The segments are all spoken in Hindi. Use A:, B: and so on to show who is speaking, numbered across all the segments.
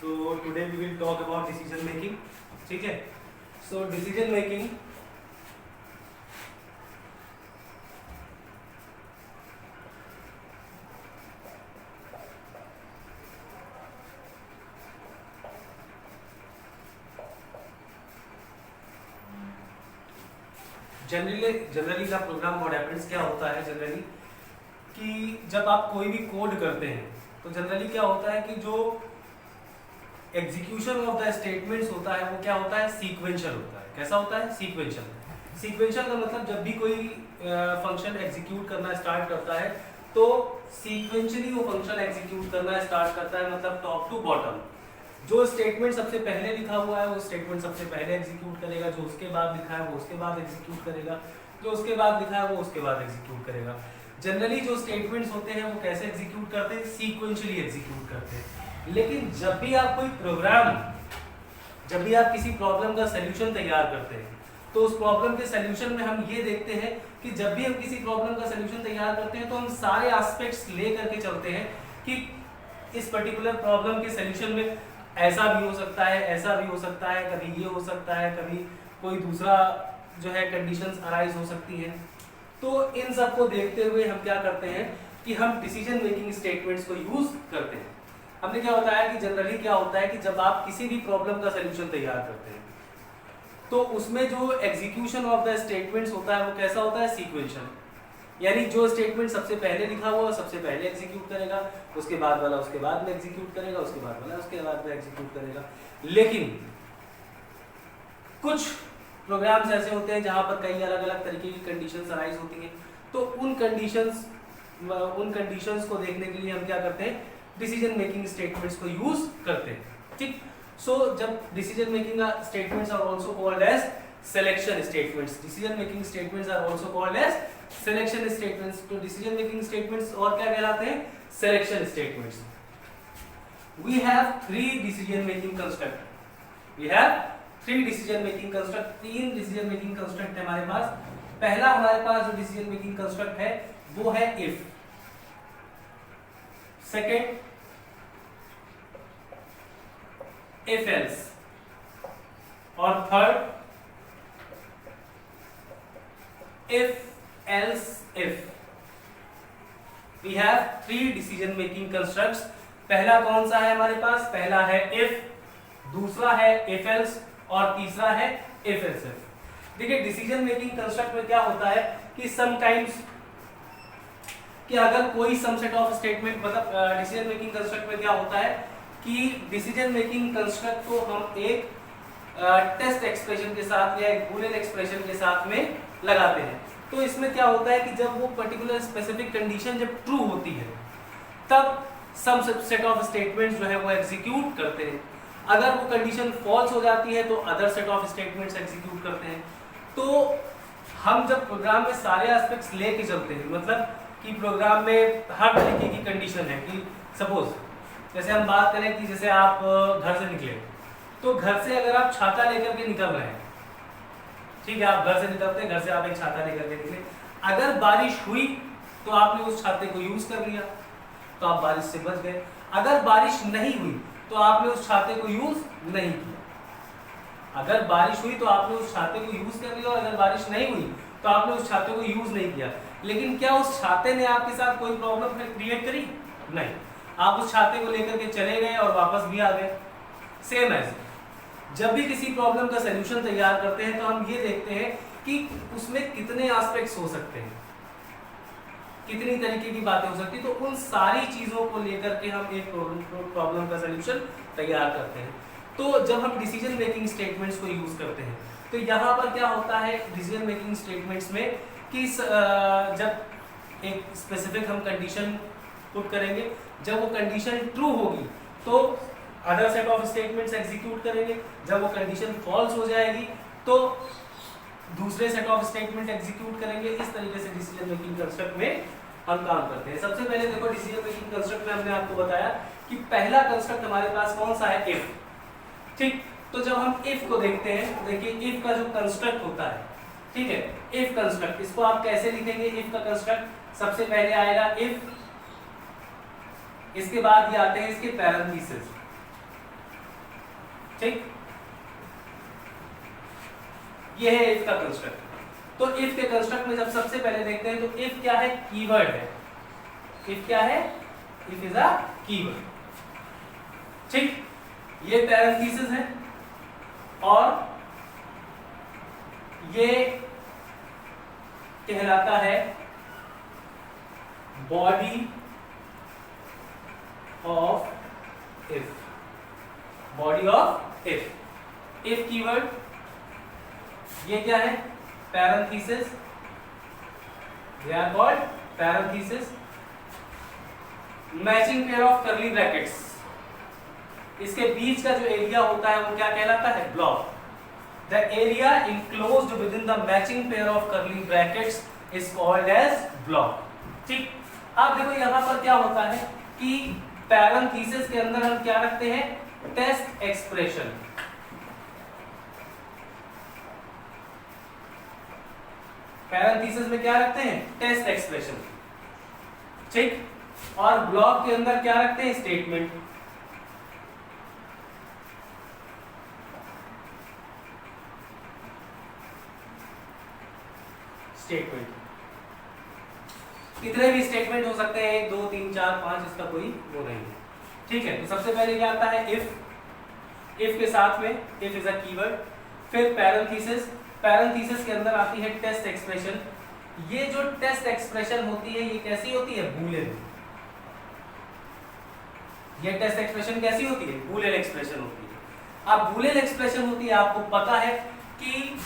A: So today we will talk about decision making. ठीक है? So decision making जनरली का प्रोग्राम व्हाट हैपेंस क्या होता है जनरली कि जब आप कोई भी कोड करते हैं तो जनरली क्या होता है कि जो एग्जीक्यूशन ऑफ द स्टेटमेंट्स होता है वो क्या होता है, सीक्वेंशियल होता है। कैसा होता है? सीक्वेंशियल। सीक्वेंशियल का मतलब जब भी कोई फंक्शन एग्जीक्यूट करना स्टार्ट करता है तो सीक्वेंशियली वो फंक्शन एग्जीक्यूट करना स्टार्ट करता है, मतलब टॉप टू बॉटम। जो स्टेटमेंट सबसे पहले लिखा हुआ है वो स्टेटमेंट सबसे पहले एग्जीक्यूट करेगा, जो उसके बाद लिखा है वो उसके बाद एग्जीक्यूट करेगा, जो उसके बाद लिखा है वो उसके बाद एग्जीक्यूट करेगा। जनरली जो स्टेटमेंट्स होते हैं वो कैसे एग्जीक्यूट करते हैं? सीक्वेंशियली एग्जीक्यूट करते हैं। लेकिन जब भी आप कोई प्रोग्राम, जब भी आप किसी प्रॉब्लम का सलूशन तैयार करते हैं तो उस प्रॉब्लम के सलूशन में हम ये देखते हैं कि जब भी हम किसी प्रॉब्लम का सलूशन तैयार करते हैं तो हम सारे एस्पेक्ट्स ले करके चलते हैं कि इस पर्टिकुलर प्रॉब्लम के सलूशन में ऐसा भी हो सकता है, ऐसा भी हो सकता है, कभी ये हो सकता है, कभी कोई दूसरा जो है कंडीशंस अराइज हो सकती हैं। तो इन सब को देखते हुए हम क्या करते हैं कि हम डिसीजन मेकिंग स्टेटमेंट्स को यूज करते हैं। हमने क्या बताया कि जनरली क्या होता है कि जब आप किसी भी प्रॉब्लम का सलूशन तैयार करते हैं तो उसमें जो एग्जीक्यूशन ऑफ द स्टेटमेंट्स होता है वो कैसा होता है? सीक्वेंशियल। यानी जो स्टेटमेंट सबसे पहले लिखा हुआ सबसे पहले एग्जीक्यूट करेगा, उसके बाद वाला उसके बाद में एग्जीक्यूट करेगा, उसके बाद वाला उसके बाद में एग्जीक्यूट करेगा। लेकिन कुछ प्रोग्राम्स ऐसे होते हैं जहां पर कई अलग अलग तरीके की कंडीशंस अराइज होती हैं, तो उन कंडीशंस को देखने के लिए हम क्या करते हैं? डिसीजन मेकिंग स्टेटमेंट्स को यूज करते हैं। ठीक, सो जब decision making statements are also called as selection statements. Decision making statements are also called as selection statements. तो डिसीजन मेकिंग स्टेटमेंट्स और क्या कहलाते हैं? Selection statements. We have three decision making construct. We have three decision making construct. तीन डिसीजन मेकिंग कंस्ट्रक्ट है हमारे पास। पहला हमारे पास जो डिसीजन मेकिंग कंस्ट्रक्ट है वो है इफ। सेकेंड इफ एल्स, और third if else if। we have three decision making constructs। पहला कौन सा है हमारे पास? पहला है if, दूसरा है if else और तीसरा है if else if। देखिए डिसीजन मेकिंग कंस्ट्रक्ट में क्या होता है कि समटाइम्स कि अगर कोई सम सेट ऑफ स्टेटमेंट, मतलब डिसीजन मेकिंग कंस्ट्रक्ट में क्या होता है कि डिसीजन मेकिंग कंस्ट्रक्ट को हम एक टेस्ट एक्सप्रेशन के साथ या एक बूलियन एक्सप्रेशन के साथ में लगाते हैं। तो इसमें क्या होता है कि जब वो पर्टिकुलर स्पेसिफिक कंडीशन जब ट्रू होती है तब सम सेट ऑफ स्टेटमेंट्स जो है वो एग्जीक्यूट करते हैं। अगर वो कंडीशन फॉल्स हो जाती है तो other set of statements execute करते हैं। तो हम जब प्रोग्राम में सारे एस्पेक्ट्स लेके चलते हैं, मतलब कि प्रोग्राम में हर तरीके की कंडीशन है कि सपोज जैसे हम बात करें कि जैसे आप घर से निकले, तो घर से अगर आप छाता लेकर के निकल रहे हैं, ठीक है, आप घर से निकलते हैं, घर से आप एक छाता लेकर के निकले, अगर बारिश हुई तो आपने उस छाते को यूज कर लिया तो आप बारिश से बच गए। अगर बारिश नहीं हुई तो आपने उस छाते को यूज नहीं किया। अगर बारिश हुई तो आपने उस छाते को यूज कर लिया और अगर बारिश नहीं हुई तो आपने उस छाते को यूज नहीं किया। लेकिन क्या उस छाते ने आपके साथ कोई प्रॉब्लम क्रिएट करी? नहीं। आप उस छाते को लेकर के चले गए और वापस भी आ गए। सेम एज जब भी किसी प्रॉब्लम का सलूशन तैयार करते हैं तो हम ये देखते हैं कि उसमें कितने एस्पेक्ट्स हो सकते हैं, कितनी तरीके की बातें हो सकती हैं। तो उन सारी चीजों को लेकर के हम एक प्रॉब्लम का सलूशन तैयार करते हैं। तो जब हम डिसीजन मेकिंग स्टेटमेंट्स को यूज करते हैं तो यहाँ पर क्या होता है डिसीजन मेकिंग स्टेटमेंट्स में कि जब एक स्पेसिफिक हम कंडीशन पुट करेंगे, जब वो कंडीशन ट्रू होगी तो other set of statements execute करेंगे, जब वो कंडीशन फॉल्स हो जाएगी तो दूसरे सेट ऑफ स्टेटमेंट एग्जीक्यूट करेंगे। इस तरीके से डिसीजन मेकिंग कंस्ट्रक्ट में हम काम करते हैं। सबसे पहले देखो डिसीजन मेकिंग कंस्ट्रक्ट में हमने आपको बताया कि पहला कंस्ट्रक्ट हमारे पास कौन सा है? इफ। ठीक, तो जब हम इफ को देखते हैं, देखिए इफ का जो कंस्ट्रक्ट होता है, ठीक है, इफ कंस्ट्रक्ट, इसको आप कैसे लिखेंगे? इफ का कंस्ट्रक्ट सबसे पहले आएगा इफ, इसके बाद ये आते हैं इसके पैरेंथेसिस, ठीक, ये है इफ का कंस्ट्रक्ट। तो इफ के कंस्ट्रक्ट में जब सबसे पहले देखते हैं तो इफ क्या है, कीवर्ड है। इफ क्या है, इफ इज अ कीवर्ड। ठीक, ये पैरेंथेसिस है और ये कहलाता है body of if. Body of if. If keyword, ये क्या है, parenthesis, they are called parenthesis. Matching pair of curly brackets, इसके बीच का जो एरिया होता है वो क्या कहलाता है, block. The area enclosed within the matching pair of curly brackets is called as block. ठीक, अब देखो यहां पर क्या होता है कि पैरेंथेसिस के अंदर हम क्या रखते हैं, टेस्ट एक्सप्रेशन। पैरेंथेसिस में क्या रखते हैं, टेस्ट एक्सप्रेशन। ठीक, और ब्लॉक के अंदर क्या रखते हैं, स्टेटमेंट। स्टेटमेंट कितने भी स्टेटमेंट हो सकते हैं, 1 2 3 4 5, इसका कोई वो नहीं है। ठीक है, तो सबसे पहले क्या आता है, इफ। इफ के साथ में इफ इज अ कीवर्ड, फिर पैरेंथेसिस। पैरेंथेसिस के अंदर आती है टेस्ट एक्सप्रेशन। ये जो टेस्ट एक्सप्रेशन होती है ये कैसी होती है, बूलियन। ये टेस्ट एक्सप्रेशन कैसी होती है, बूलियन एक्सप्रेशन होती है। अब बूलियन एक्सप्रेशन होती है, आपको पता है कि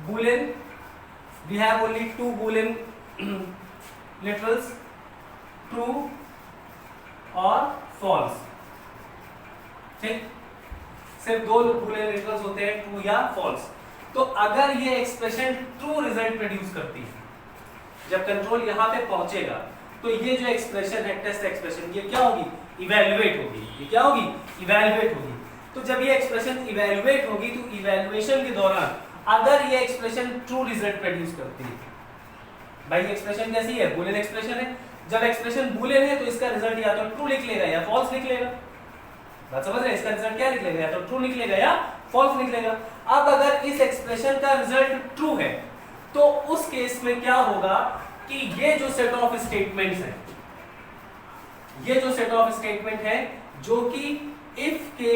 A: Boolean, we have only 2 Boolean literals, true और फॉल्स। ठीक, सिर्फ 2 बूलियन लिटरल्स होते हैं, ट्रू या फॉल्स। तो अगर ये एक्सप्रेशन ट्रू रिजल्ट प्रोड्यूस करती है, जब कंट्रोल यहां पे पहुंचेगा तो ये जो एक्सप्रेशन है, टेस्ट एक्सप्रेशन, ये क्या होगी, इवैल्यूएट होगी। ये क्या होगी, इवैल्यूएट होगी। तो जब ये एक्सप्रेशन इवैल्यूएट होगी तो इवैल्यूएशन के दौरान अगर ये एक्सप्रेशन ट्रू रिजल्ट प्रोड्यूस करती है, भाई एक्सप्रेशन कैसी है, बूलियन एक्सप्रेशन है। जब एक्सप्रेशन बूलियन है तो इसका रिजल्ट या तो ट्रू लिख लेगा या फॉल्स लिख लेगा। बात समझ रहे हैं, इसका रिजल्ट क्या निकलेगा, या तो ट्रू निकलेगा या फॉल्स निकलेगा। अब अगर इस एक्सप्रेशन का रिजल्ट ट्रू है तो उस केस में क्या होगा कि ये जो सेट ऑफ स्टेटमेंट्स हैं, ये जो सेट ऑफ स्टेटमेंट है जो कि इफ के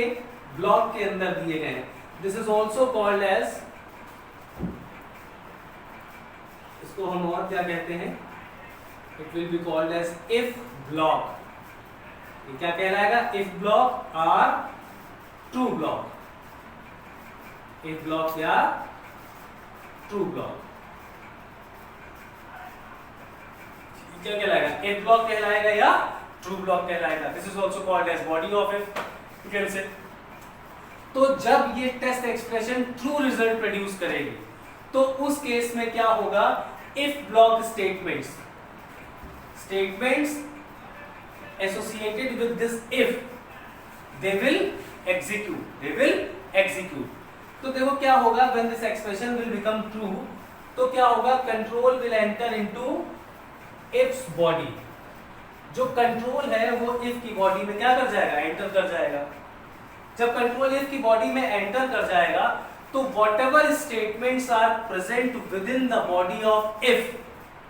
A: ब्लॉक के अंदर दिए गए हैं, this is also called as, इसको हम और क्या कहते हैं, it will be called as if block. ये क्या कहलाएगा, इफ ब्लॉक और ट्रू ब्लॉक। इफ ब्लॉक या ट्रू ब्लॉक, क्या कहलाएगा, इफ ब्लॉक कहलाएगा या ट्रू ब्लॉक कहलाएगा। This is also called as body of if, you can say. तो जब ये test expression true result produce करेगी तो उस केस में क्या होगा, if block statements, statements associated with this if, they will execute। तो देखो क्या होगा, when this expression will become true, तो क्या होगा, control will enter into if's body। जो कंट्रोल है वो if की बॉडी में क्या कर जाएगा, एंटर कर जाएगा। जब कंट्रोल if की बॉडी में एंटर कर जाएगा तो whatever statements are present within the body of if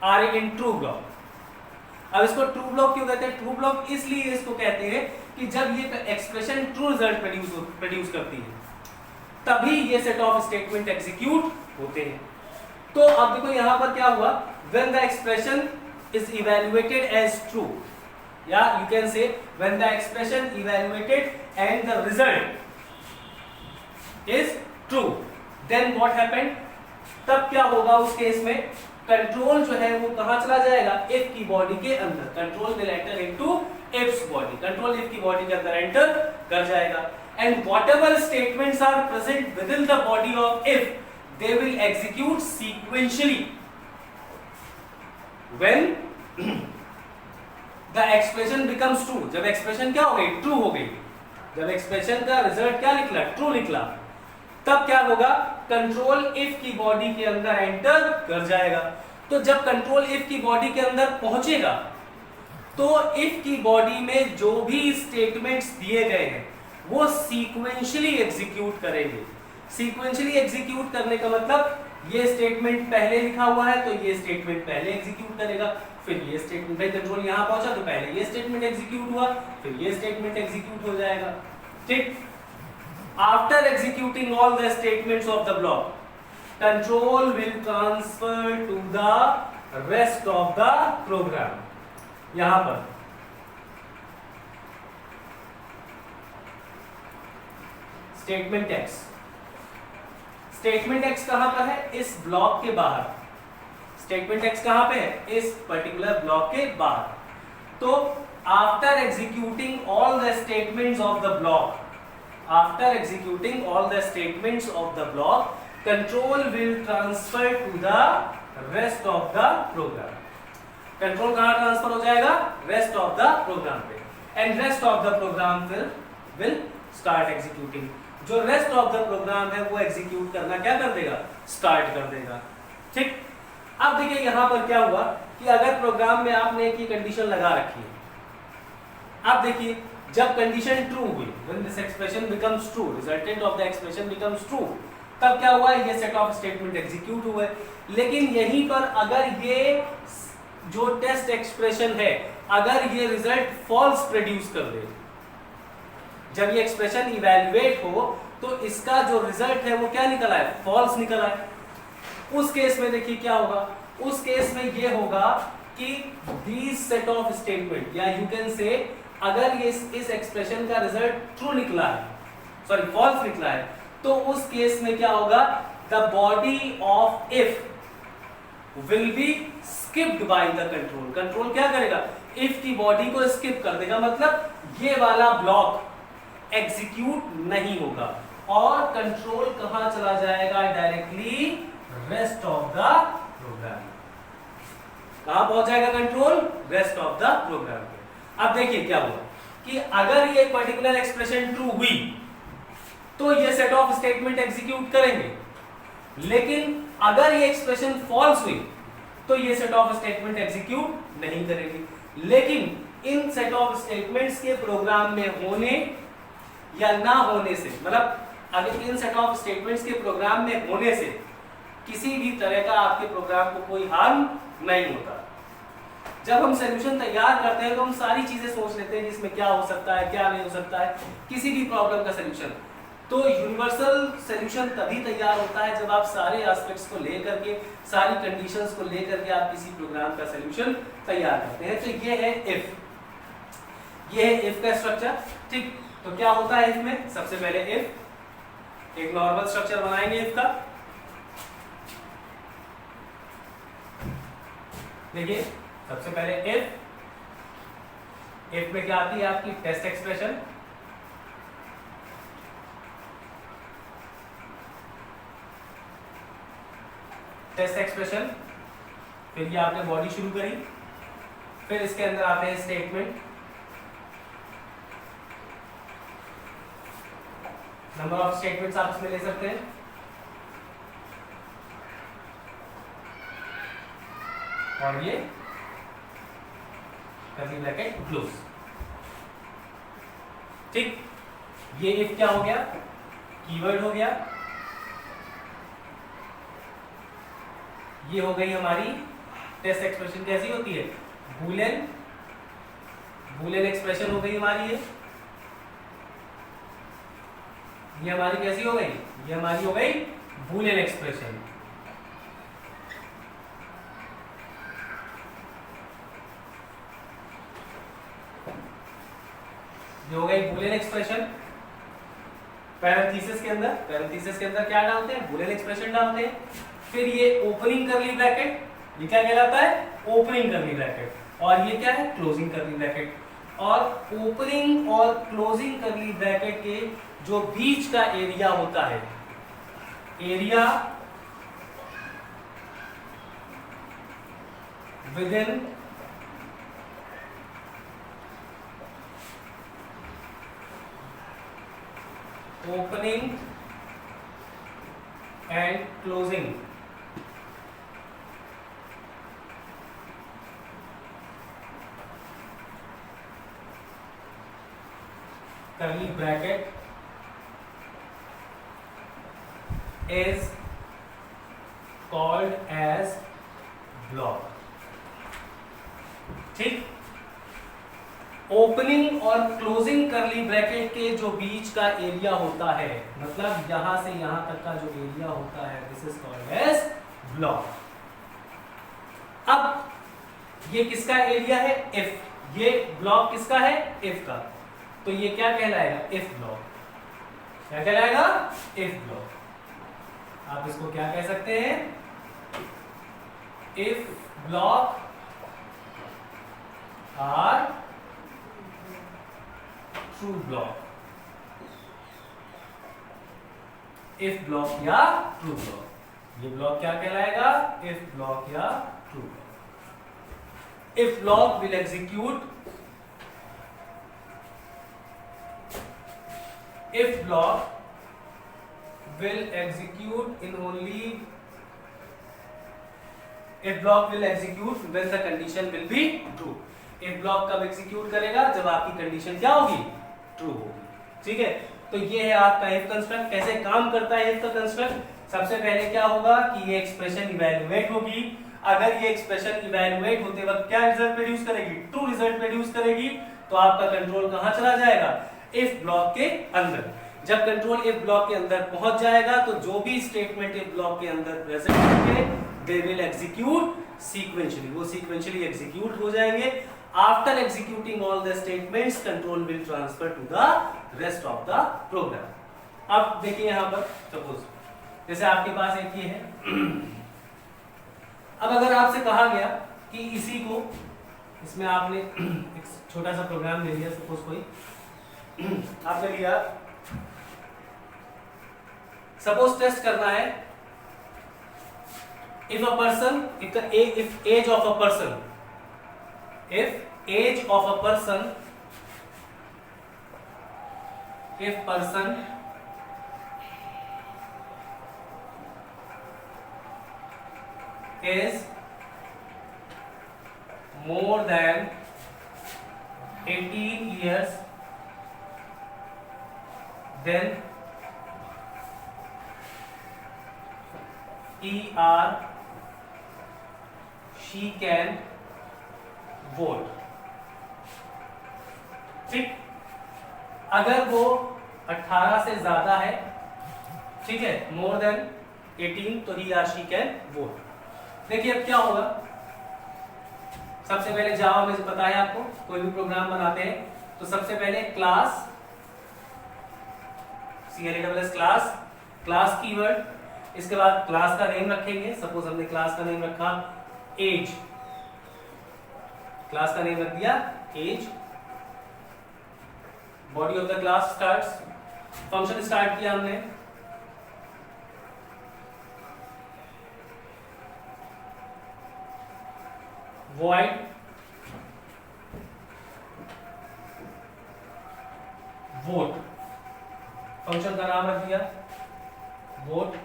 A: are in true block। अब इसको ट्रू ब्लॉक क्यों कहते हैं, ट्रू ब्लॉक इसलिए इसको कहते हैं कि जब ये एक्सप्रेशन ट्रू रिजल्ट प्रोड्यूस करती है तभी ये सेट ऑफ स्टेटमेंट एग्जीक्यूट होते हैं। तो अब देखो यहां पर क्या हुआ, when the expression is evaluated as true, या you can say when the expression evaluated and the result is true, then what happened, तब क्या होगा उस केस में, कंट्रोल जो है वो कहां चला जाएगा, इफ की बॉडी के अंदर। Control will enter into if's body, control if की बॉडी के अंदर एंटर कर जाएगा। And whatever statements are present within the body of if, they will execute sequentially when the expression becomes true. जब एक्सप्रेशन क्या हो गई, ट्रू हो गई, जब एक्सप्रेशन का रिजल्ट क्या निकला, ट्रू निकला, तब क्या होगा, कंट्रोल इफ की बॉडी के अंदर एंटर कर जाएगा। तो जब कंट्रोल इफ की बॉडी के अंदर पहुंचेगा तो इफ की बॉडी में जो भी स्टेटमेंट्स दिए गए हैं वो सीक्वेंशियली एग्जीक्यूट करेंगे। सीक्वेंशियली एग्जीक्यूट करने का मतलब ये स्टेटमेंट पहले लिखा हुआ है तो ये स्टेटमेंट पहले एग्जीक्यूट करेगा, फिर ये स्टेटमेंट, भाई कंट्रोल यहां पहुंचा तो पहले ये स्टेटमेंट एग्जीक्यूट हुआ, फिर ये स्टेटमेंट एग्जीक्यूट हो जाएगा। ठीक, after executing all the statements of the block, control will transfer to the rest of the program. यहां पर स्टेटमेंट एक्स, स्टेटमेंट एक्स कहां पर है? इस ब्लॉक के बाहर। स्टेटमेंट एक्स कहां पे है? इस पर्टिकुलर ब्लॉक के बाहर। तो after executing all the statements of the block, after executing all the statements of the block, control will transfer to the rest of the program. Control कहां ट्रांसफर हो जाएगा? रेस्ट ऑफ द प्रोग्राम पे, and rest of the program will start executing. जो रेस्ट ऑफ द प्रोग्राम है वो एग्जीक्यूट करना क्या कर देगा? स्टार्ट कर देगा। ठीक, अब देखिए यहां पर क्या हुआ कि अगर प्रोग्राम में आपने एक ही कंडीशन लगा रखी है, अब देखिए जब कंडीशन ट्रू हुई, when this expression becomes true, resultant of the expression becomes true, तब क्या हुआ? ये सेट ऑफ स्टेटमेंट एग्जीक्यूट हुए। लेकिन यहीं पर अगर ये जो टेस्ट एक्सप्रेशन है, अगर ये रिजल्ट फॉल्स प्रोड्यूस कर दे, जब ये एक्सप्रेशन इवैल्यूएट हो तो इसका जो रिजल्ट है वो क्या निकला है? फॉल्स निकला है। उस केस में देखिए क्या होगा? उस केस में ये होगा कि दीज सेट ऑफ स्टेटमेंट, या यू कैन से अगर ये इस एक्सप्रेशन का रिजल्ट ट्रू निकला है, सॉरी फॉल्स निकला है, तो उस केस में क्या होगा? The body of if will be skipped by the control. Control क्या करेगा? इफ की बॉडी को स्किप कर देगा, मतलब ये वाला ब्लॉक एग्जीक्यूट नहीं होगा और कंट्रोल कहां चला जाएगा? Directly rest of the program. कहां पहुंच जाएगा control? Rest of the program पे। अब देखिए क्या हुआ कि अगर ये पर्टिकुलर एक्सप्रेशन ट्रू हुई तो ये सेट ऑफ स्टेटमेंट एग्जीक्यूट करेंगे, लेकिन अगर ये एक्सप्रेशन फॉल्स हुई तो ये सेट ऑफ स्टेटमेंट एग्जीक्यूट नहीं करेगी। लेकिन इन सेट ऑफ स्टेटमेंट्स के प्रोग्राम में होने या ना होने से, मतलब अगर इन सेट ऑफ स्टेटमेंट्स के प्रोग्राम में होने से किसी भी तरह का आपके प्रोग्राम को कोई हार्म नहीं होता। जब हम सॉल्यूशन तैयार करते हैं तो हम सारी चीजें सोच लेते हैं जिसमें क्या हो सकता है, क्या नहीं हो सकता है, किसी भी प्रॉब्लम का सॉल्यूशन। तो यूनिवर्सल सॉल्यूशन तभी तैयार होता है जब आप सारे एस्पेक्ट्स को लेकर के, सारी कंडीशंस को लेकर के आप किसी प्रोग्राम का सॉल्यूशन तैयार करते हैं। तो ये है इफ, ये है इफ का स्ट्रक्चर। ठीक, तो क्या होता है इसमें? सबसे पहले इफ, एक नॉर्मल स्ट्रक्चर बनाएंगे इफ का। देखिए सबसे पहले इफ में क्या आती है आपकी? Test expression. टेस्ट एक्सप्रेशन, फिर ये आपने बॉडी शुरू करी, फिर इसके अंदर आते हैं स्टेटमेंट, नंबर ऑफ स्टेटमेंट्स आप इसमें ले सकते हैं, और ये कर्ली ब्रैकेट क्लोज। ठीक, ये इफ क्या हो गया? कीवर्ड हो गया। ये हो गई हमारी टेस्ट एक्सप्रेशन। कैसी होती है? बूलियन, बूलियन एक्सप्रेशन हो गई हमारी। ये हमारी कैसी हो गई? ये हमारी हो गई बूलियन एक्सप्रेशन। ये हो गई बूलियन एक्सप्रेशन। पैरेंथेसिस के अंदर क्या डालते हैं? बूलियन एक्सप्रेशन डालते हैं। फिर ये ओपनिंग करली ब्रैकेट, ये क्या कहलाता है? ओपनिंग करली ब्रैकेट। और ये क्या है? क्लोजिंग करली ब्रैकेट। और ओपनिंग और क्लोजिंग करली ब्रैकेट के जो बीच का एरिया होता है, area within opening and closing curly bracket is called as block. ठीक, ओपनिंग और क्लोजिंग करली ब्रैकेट के जो बीच का एरिया होता है, मतलब यहां से यहां तक का जो एरिया होता है, this is called as block. अब ये किसका एरिया है? इफ. ये ब्लॉक किसका है? इफ का. तो ये क्या कहलाएगा? If block. क्या कहलाएगा? If block. आप इसको क्या कह सकते हैं? If block or true block. If block या ट्रू ब्लॉक. ये ब्लॉक क्या कहलाएगा? इफ ब्लॉक या true block. If block will execute, if block will execute in only, if block will execute when the condition will be true. if block कब execute करेगा? जब आपकी कंडीशन क्या होगी? true होगी. ठीक है, तो ये है आपका if कंस्ट्रक्ट. कैसे काम करता है if का कंस्ट्रक्ट? सबसे पहले क्या होगा कि ये एक्सप्रेशन इवैल्यूएट होगी. अगर ये एक्सप्रेशन इवैल्यूएट होते वक्त क्या रिजल्ट प्रोड्यूस करेगी? ट्रू रिजल्ट प्रोड्यूस करेगी. तो आपका कंट्रोल कहां चला जाएगा? इफ ब्लॉक के अंदर. जब कंट्रोल इफ ब्लॉक के अंदर पहुंच जाएगा तो जो भी स्टेटमेंट इफ ब्लॉक के अंदर प्रेजेंट होंगे दे विल एग्जीक्यूट सीक्वेंशियली. वो सीक्वेंशियली एग्जीक्यूट हो जाएंगे. After executing all the statements control will transfer to the rest of the program. अब देखिए यहां पर सपोज जैसे आपके पास एक ये है. अब अगर आपसे कहा गया कि इसी को, इसमें आपने एक छोटा सा प्रोग्राम ले लिया, सपोज कोई आपने लिया, सपोज टेस्ट करना है if a person, if age of a person, if age of a person, if person is more than 18 years, then he or she can vote. ठीक, अगर वो 18 से ज्यादा है, ठीक है, मोर देन 18, तो ही or she can vote. देखिए अब क्या होगा. सबसे पहले जावा में पता है आपको, कोई भी प्रोग्राम बनाते हैं तो सबसे पहले class, CLASS class, class keyword, इसके बाद क्लास का नेम रखेंगे. सपोज हमने क्लास का नेम रखा एज, क्लास का नेम रख दिया age. Body of the class starts, function start किया हमने. void vote, फंक्शन का नाम रख दिया vote.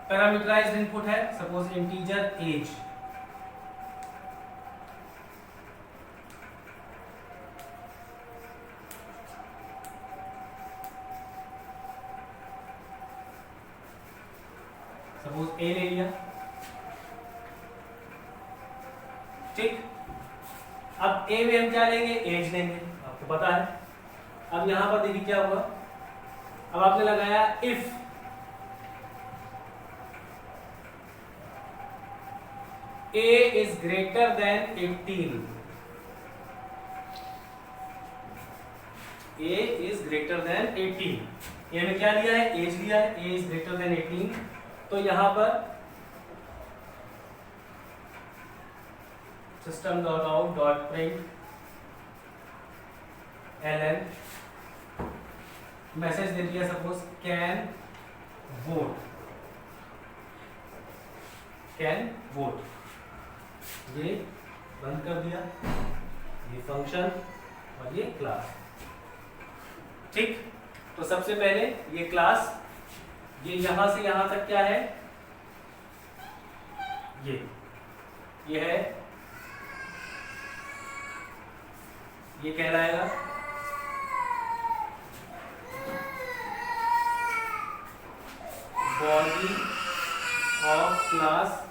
A: पैरामीटराइज्ड इनपुट है, सपोज इंटीजर एज. सपोज ए ले लिया. ठीक, अब ए में हम क्या लेंगे? एज लेंगे, आपको पता है. अब यहां पर देखिए क्या हुआ. अब आपने लगाया if A is greater than 18, A is greater than 18. ए में क्या लिया है? एज लिया है. ए इज ग्रेटर देन 18, तो यहां पर system.out.print ln मैसेज दे दिया, suppose can vote, can vote. ये बंद कर दिया, ये फंक्शन और ये क्लास. ठीक, तो सबसे पहले ये क्लास, ये यहां से यहां तक क्या है? ये है ये कहलाएगा। Body of class